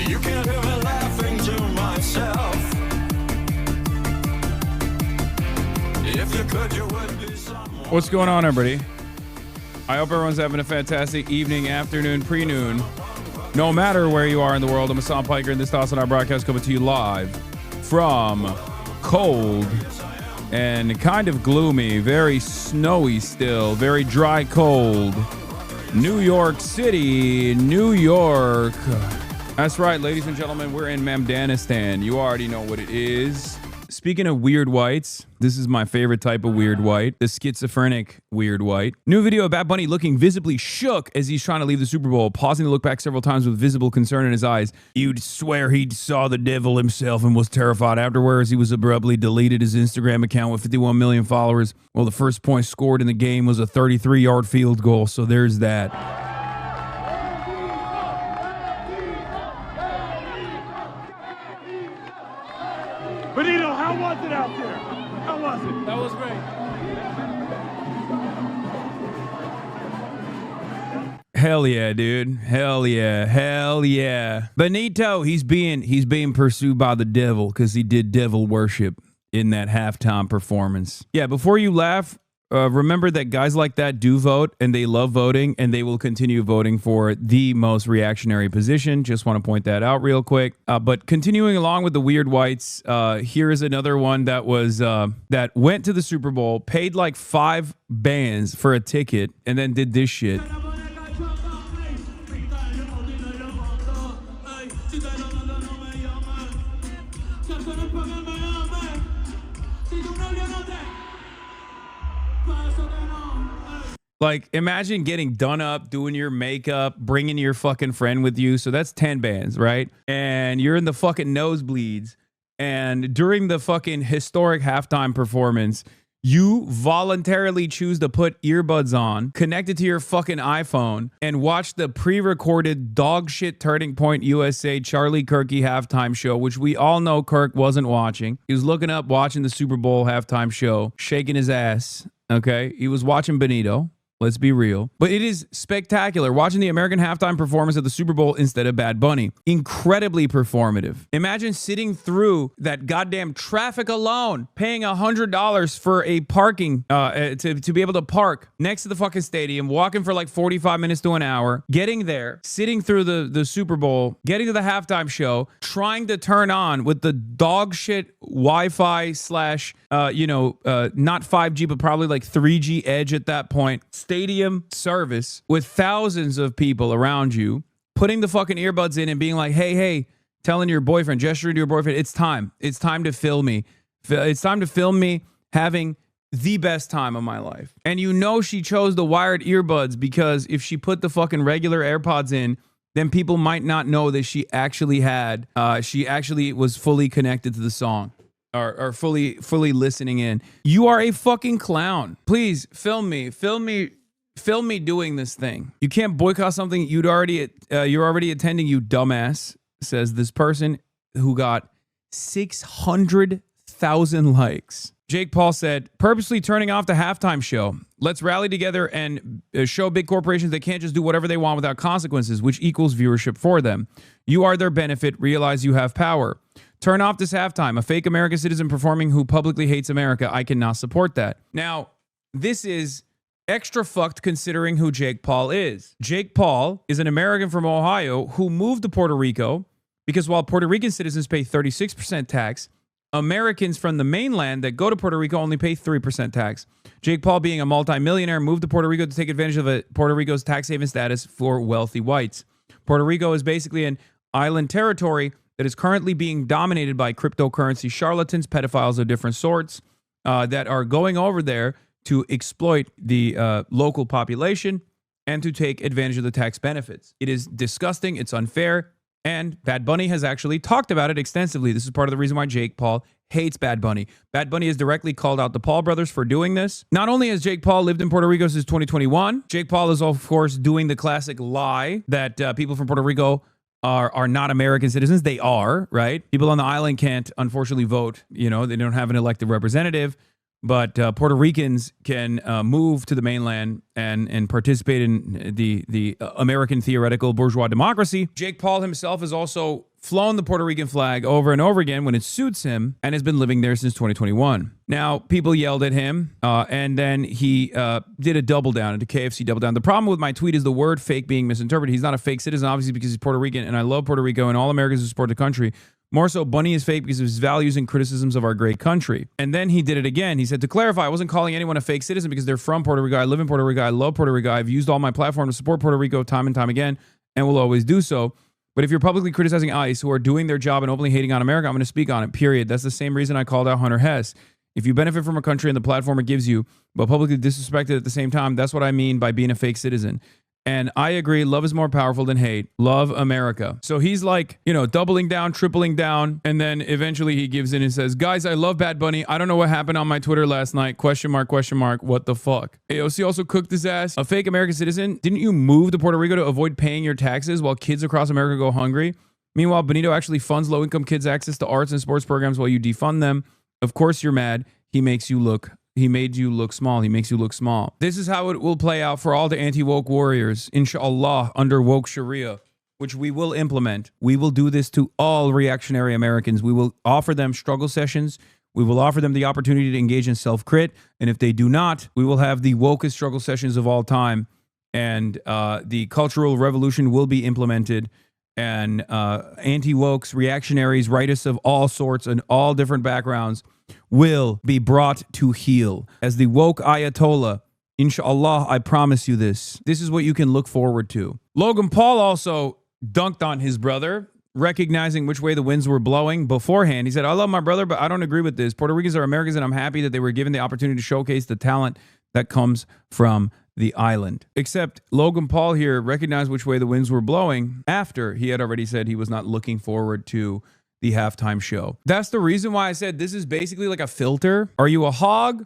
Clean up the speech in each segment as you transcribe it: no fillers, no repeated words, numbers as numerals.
You can't hear me laughing to myself. If you could, you would be someone. What's going on, everybody? I hope everyone's having a fantastic evening, afternoon, pre-noon. No matter where you are in the world, I'm Hassan Piker, and this is our broadcast coming to you live from cold and kind of gloomy, very snowy still, very dry cold, New York City, New York. That's right, ladies and gentlemen, we're in Mamdanistan. You already know what it is. Speaking of weird whites, this is my favorite type of weird white, the schizophrenic weird white. New video of Bad Bunny looking visibly shook as he's trying to leave the Super Bowl, pausing to look back several times with visible concern in his eyes. You'd swear he saw the devil himself and was terrified. Afterwards, he was abruptly deleted his Instagram account with 51 million followers. Well, the first point scored in the game was a 33-yard field goal, so there's that. Benito, how was it out there? How was it? That was great. Hell yeah, dude. Hell yeah. Hell yeah. Benito, he's being pursued by the devil because he did devil worship in that halftime performance. Yeah, before you laugh, remember that guys like that do vote, and they love voting, and they will continue voting for the most reactionary position. Just want to point that out real quick. But continuing along with the weird whites, here is another one that was that went to the Super Bowl, paid like 5 bands for a ticket, and then did this shit. Like, imagine getting done up, doing your makeup, bringing your fucking friend with you. So that's 10 bands, right? And you're in the fucking nosebleeds. And during the fucking historic halftime performance, you voluntarily choose to put earbuds on, connect it to your fucking iPhone, and watch the pre-recorded dog shit Turning Point USA Charlie Kirky halftime show, which we all know Kirk wasn't watching. He was looking up, watching the Super Bowl halftime show, shaking his ass. Okay? He was watching Benito. Let's be real. But it is spectacular watching the American halftime performance of the Super Bowl instead of Bad Bunny. Incredibly performative. Imagine sitting through that goddamn traffic alone, paying $100 for a parking, to be able to park next to the fucking stadium, walking for like 45 minutes to an hour, getting there, sitting through the Super Bowl, getting to the halftime show, trying to turn on with the dog shit Wi-Fi slash, not 5G, but probably like 3G edge at that point. Stadium service with thousands of people around you, putting the fucking earbuds in and being like, hey, telling your boyfriend, gesturing to your boyfriend, it's time to film me. It's time to film me having the best time of my life. And you know she chose the wired earbuds because if she put the fucking regular AirPods in, then people might not know that she actually was fully connected to the song. Or fully listening in. You are a fucking clown. Please film me doing this thing. You can't boycott something you're already attending, you dumbass, says this person who got 600,000 likes. Jake Paul said, purposely turning off the halftime show. Let's rally together and show big corporations they can't just do whatever they want without consequences, which equals viewership for them. You are their benefit. Realize you have power. Turn off this halftime. A fake American citizen performing who publicly hates America. I cannot support that. Now, this is extra fucked considering who Jake Paul is. Jake Paul is an American from Ohio who moved to Puerto Rico because while Puerto Rican citizens pay 36% tax, Americans from the mainland that go to Puerto Rico only pay 3% tax. Jake Paul, being a multimillionaire, moved to Puerto Rico to take advantage of Puerto Rico's tax haven status for wealthy whites. Puerto Rico is basically an island territory that is currently being dominated by cryptocurrency charlatans, pedophiles of different sorts that are going over there to exploit the local population and to take advantage of the tax benefits. It is disgusting. It's unfair. And Bad Bunny has actually talked about it extensively. This is part of the reason why Jake Paul hates Bad Bunny. Bad Bunny has directly called out the Paul brothers for doing this. Not only has Jake Paul lived in Puerto Rico since 2021, Jake Paul is, of course, doing the classic lie that people from Puerto Rico are not American citizens. They are, right? People on the island can't, unfortunately, vote. You know, they don't have an elected representative. But Puerto Ricans can move to the mainland and participate in the American theoretical bourgeois democracy. Jake Paul himself has also flown the Puerto Rican flag over and over again when it suits him and has been living there since 2021. Now, people yelled at him, and then he did a double down, into KFC double down. The problem with my tweet is the word fake being misinterpreted. He's not a fake citizen, obviously, because he's Puerto Rican, and I love Puerto Rico and all Americans who support the country. More so, Bunny is fake because of his values and criticisms of our great country. And then he did it again. He said, to clarify, I wasn't calling anyone a fake citizen because they're from Puerto Rico. I live in Puerto Rico. I love Puerto Rico. I've used all my platform to support Puerto Rico time and time again, and will always do so. But if you're publicly criticizing ICE, who are doing their job and openly hating on America, I'm going to speak on it, period. That's the same reason I called out Hunter Hess. If you benefit from a country and the platform it gives you, but publicly disrespect it at the same time, that's what I mean by being a fake citizen. And I agree, love is more powerful than hate. Love America. So he's like, you know, doubling down, tripling down, and then eventually he gives in and says, guys, I love Bad Bunny. I don't know what happened on my Twitter last night. Question mark, what the fuck? AOC also cooked his ass. A fake American citizen? Didn't you move to Puerto Rico to avoid paying your taxes while kids across America go hungry? Meanwhile, Benito actually funds low-income kids' access to arts and sports programs while you defund them. Of course you're mad. He made you look small. He makes you look small. This is how it will play out for all the anti-woke warriors, inshallah, under woke Sharia, which we will implement. We will do this to all reactionary Americans. We will offer them struggle sessions. We will offer them the opportunity to engage in self-crit. And if they do not, we will have the wokest struggle sessions of all time. And the cultural revolution will be implemented. And anti-wokes, reactionaries, rightists of all sorts and all different backgrounds will be brought to heel. As the woke Ayatollah, inshallah, I promise you this. This is what you can look forward to. Logan Paul also dunked on his brother, recognizing which way the winds were blowing beforehand. He said, I love my brother, but I don't agree with this. Puerto Ricans are Americans, and I'm happy that they were given the opportunity to showcase the talent that comes from the island. Except Logan Paul here recognized which way the winds were blowing after he had already said he was not looking forward to the halftime show. That's the reason why I said this is basically like a filter. Are you a hog?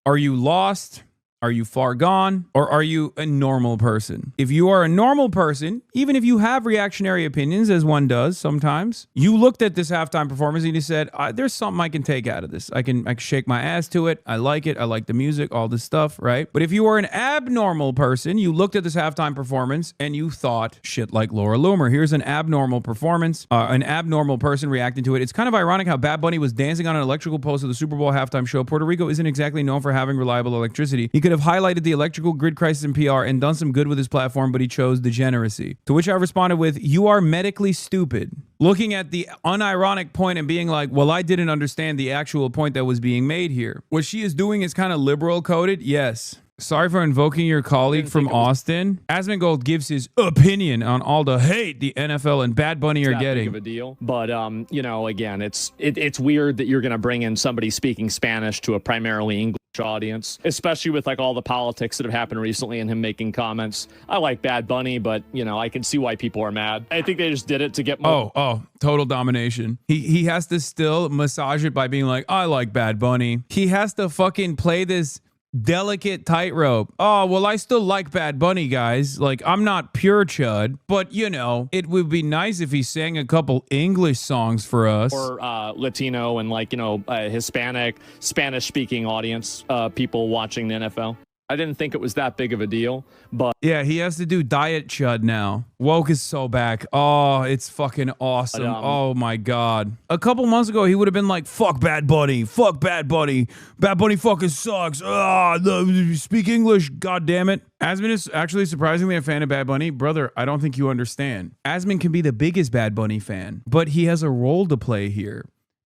Are you lost? Are you far gone? Or are you a normal person? If you are a normal person, even if you have reactionary opinions, as one does sometimes, you looked at this halftime performance and you said, there's something I can take out of this. I can shake my ass to it. I like it. I like the music, all this stuff, right? But if you are an abnormal person, you looked at this halftime performance and you thought shit like Laura Loomer. Here's an abnormal performance, an abnormal person reacting to it. It's kind of ironic how Bad Bunny was dancing on an electrical post of the Super Bowl halftime show. Puerto Rico isn't exactly known for having reliable electricity. He could have highlighted the electrical grid crisis in PR and done some good with his platform, but he chose degeneracy. To which I responded with, you are medically stupid. Looking at the unironic point and being like, well, I didn't understand the actual point that was being made here. What she is doing is kind of liberal coded. Yes. Sorry for invoking your colleague from Austin. Asmongold gives his opinion on all the hate the NFL and Bad Bunny are getting. Big of a deal, but you know, again, it's weird that you're going to bring in somebody speaking Spanish to a primarily English audience, especially with like all the politics that have happened recently and him making comments. I like Bad Bunny, but you know, I can see why people are mad. I think they just did it to get more. Oh, total domination. He has to still massage it by being like, I like Bad Bunny. He has to fucking play this delicate tightrope. Oh, well, I still like Bad Bunny, guys. Like, I'm not pure chud, but you know, it would be nice if he sang a couple English songs for us. Or Latino and like, you know, Hispanic, Spanish-speaking audience, people watching the NFL. I didn't think it was that big of a deal, but yeah, he has to do diet chud now. Woke is so back. Oh, it's fucking awesome. Oh my God. A couple months ago, he would have been like, fuck Bad Bunny. Fuck Bad Bunny. Bad Bunny fucking sucks. Speak English. God damn it. Asmon is actually surprisingly a fan of Bad Bunny. Brother, I don't think you understand. Asmon can be the biggest Bad Bunny fan, but he has a role to play here.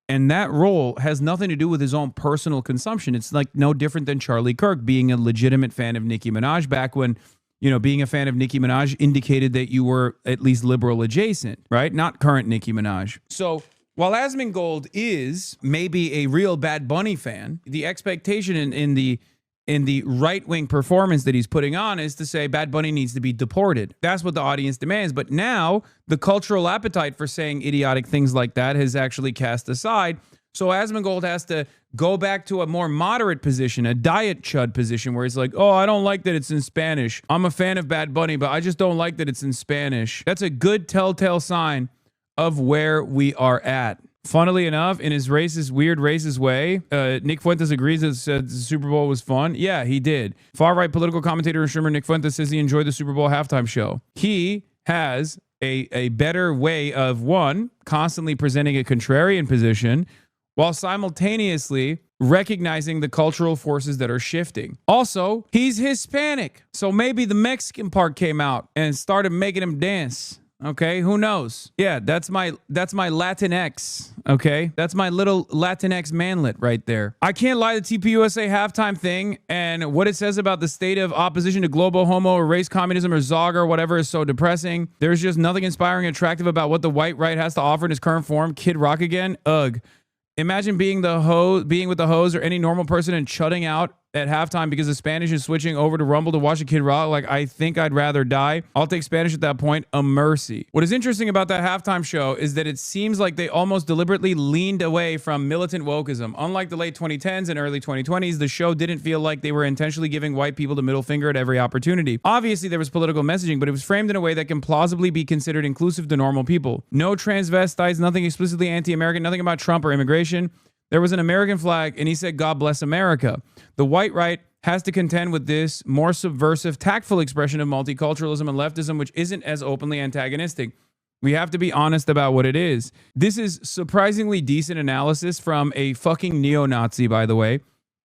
And that role has nothing to do with his own personal consumption. It's like no different than Charlie Kirk being a legitimate fan of Nicki Minaj back when, you know, being a fan of Nicki Minaj indicated that you were at least liberal adjacent, right? Not current Nicki Minaj. So while Asmongold is maybe a real Bad Bunny fan, the expectation in the right-wing performance that he's putting on is to say Bad Bunny needs to be deported. That's what the audience demands. But now the cultural appetite for saying idiotic things like that has actually cast aside. So Asmongold has to go back to a more moderate position, a diet chud position, where he's like, oh, I don't like that it's in Spanish. I'm a fan of Bad Bunny, but I just don't like that it's in Spanish. That's a good telltale sign of where we are at. funnily enough, in his weird racist way, Nick Fuentes agrees that the Super Bowl was fun. Yeah, he did. Far-right political commentator and streamer Nick Fuentes says he enjoyed the Super Bowl halftime show. He has a better way of, one, constantly presenting a contrarian position while simultaneously recognizing the cultural forces that are shifting. Also, he's Hispanic, so maybe the Mexican part came out and started making him dance. Okay, who knows? Yeah, that's my Latinx. Okay, that's my little Latinx manlet right there. I can't lie, the TPUSA halftime thing and what it says about the state of opposition to global homo or race communism or ZOG or whatever is so depressing. There's just nothing inspiring or attractive about what the white right has to offer in its current form. Kid Rock again? Ugh. Imagine being with the hoes or any normal person and shutting out at halftime because the Spanish is switching over to Rumble to watch a Kid Rock. Like, I think I'd rather die. I'll take Spanish at that point. A mercy. What is interesting about that halftime show is that it seems like they almost deliberately leaned away from militant wokeism. Unlike the late 2010s and early 2020s, the show didn't feel like they were intentionally giving white people the middle finger at every opportunity. Obviously, there was political messaging, but it was framed in a way that can plausibly be considered inclusive to normal people. No transvestites, nothing explicitly anti-American, nothing about Trump or immigration. There was an American flag, and he said, God bless America. The white right has to contend with this more subversive, tactful expression of multiculturalism and leftism, which isn't as openly antagonistic. We have to be honest about what it is. This is surprisingly decent analysis from a fucking neo-Nazi, by the way.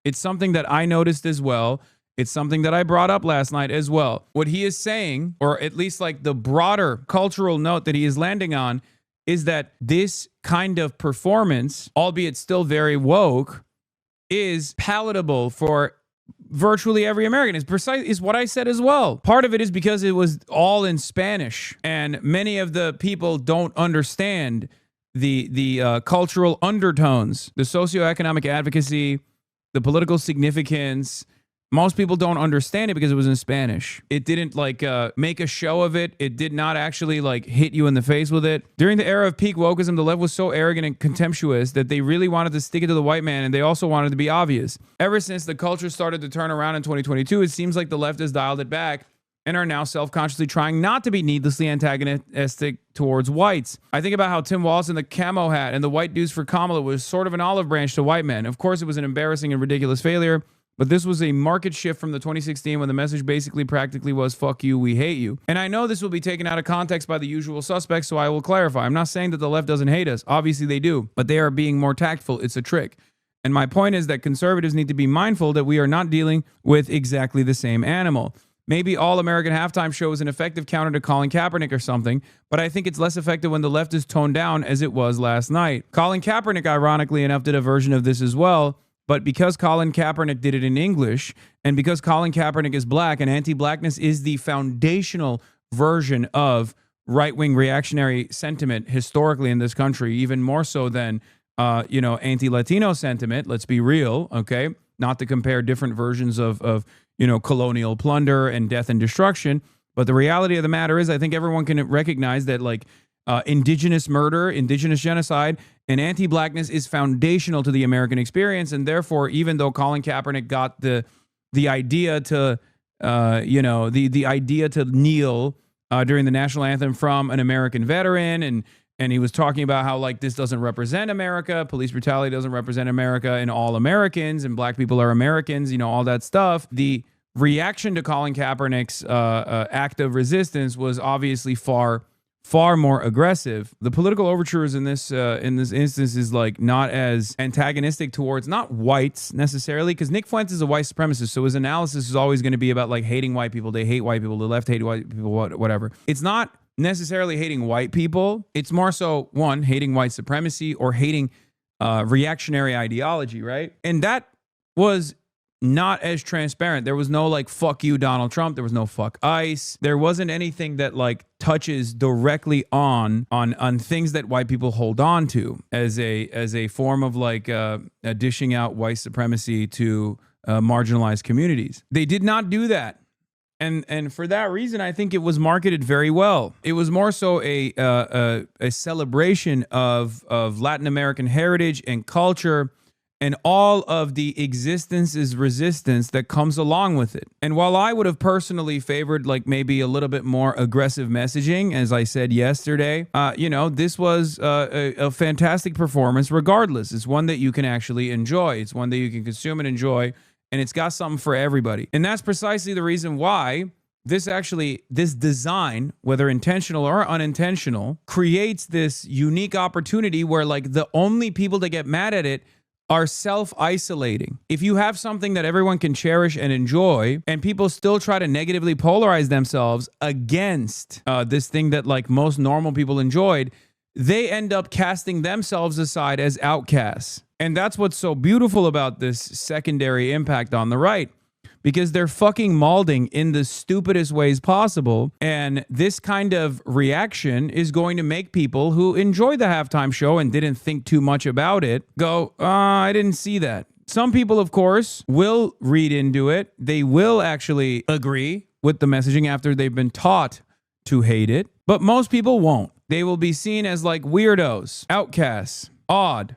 It's something that I noticed as well. It's something that I brought up last night as well. What he is saying, or at least like the broader cultural note that he is landing on, is that this kind of performance, albeit still very woke, is palatable for virtually every American. Is what I said as well. Part of it is because it was all in Spanish, and many of the people don't understand the cultural undertones, the socioeconomic advocacy, the political significance. Most people don't understand it because it was in Spanish. It didn't make a show of it. It did not actually hit you in the face with it. During the era of peak wokeism, the left was so arrogant and contemptuous that they really wanted to stick it to the white man, and they also wanted to be obvious. Ever since the culture started to turn around in 2022, it seems like the left has dialed it back and are now self-consciously trying not to be needlessly antagonistic towards whites. I think about how Tim Walz in the camo hat and the white dudes for Kamala was sort of an olive branch to white men. Of course, it was an embarrassing and ridiculous failure, but this was a market shift from the 2016 when the message basically practically was, fuck you, we hate you. And I know this will be taken out of context by the usual suspects, so I will clarify. I'm not saying that the left doesn't hate us. Obviously they do, but they are being more tactful. It's a trick. And my point is that conservatives need to be mindful that we are not dealing with exactly the same animal. Maybe All American Halftime Show is an effective counter to Colin Kaepernick or something, but I think it's less effective when the left is toned down as it was last night. Colin Kaepernick, ironically enough, did a version of this as well. But because Colin Kaepernick did it in English, and because Colin Kaepernick is black, and anti-blackness is the foundational version of right-wing reactionary sentiment historically in this country, even more so than, anti-Latino sentiment, let's be real, okay? Not to compare different versions of colonial plunder and death and destruction. But the reality of the matter is, I think everyone can recognize that, indigenous murder, indigenous genocide, and anti-blackness is foundational to the American experience. And therefore, even though Colin Kaepernick got the idea to, the idea to kneel during the national anthem from an American veteran, and he was talking about how this doesn't represent America, police brutality doesn't represent America, and all Americans and black people are Americans, all that stuff. The reaction to Colin Kaepernick's act of resistance was obviously far more aggressive. The political overtures in this instance is not as antagonistic towards not whites necessarily, because Nick Fuentes is a white supremacist, so his analysis is always going to be about hating white people. They hate white people. The left hate white people. Whatever. It's not necessarily hating white people. It's more so one, hating white supremacy or hating reactionary ideology, right? And that was not as transparent. There was no fuck you Donald Trump. There was no fuck ICE. There wasn't anything that touches directly on things that white people hold on to as a form of dishing out white supremacy to marginalized communities. They did not do that. And for that reason, I think it was marketed very well. It was more so a celebration of Latin American heritage and culture, and all of the existence is resistance that comes along with it. And while I would have personally favored like maybe a little bit more aggressive messaging, as I said yesterday, this was a fantastic performance regardless. It's one that you can actually enjoy. It's one that you can consume and enjoy, and it's got something for everybody. And that's precisely the reason why this design, whether intentional or unintentional, creates this unique opportunity where like the only people that get mad at it are self-isolating. If you have something that everyone can cherish and enjoy, and people still try to negatively polarize themselves against this thing that like most normal people enjoyed, they end up casting themselves aside as outcasts. And that's what's so beautiful about this secondary impact on the right, because they're fucking malding in the stupidest ways possible. And this kind of reaction is going to make people who enjoy the halftime show and didn't think too much about it go, I didn't see that. Some people, of course, will read into it. They will actually agree with the messaging after they've been taught to hate it. But most people won't. They will be seen as like weirdos, outcasts, odd.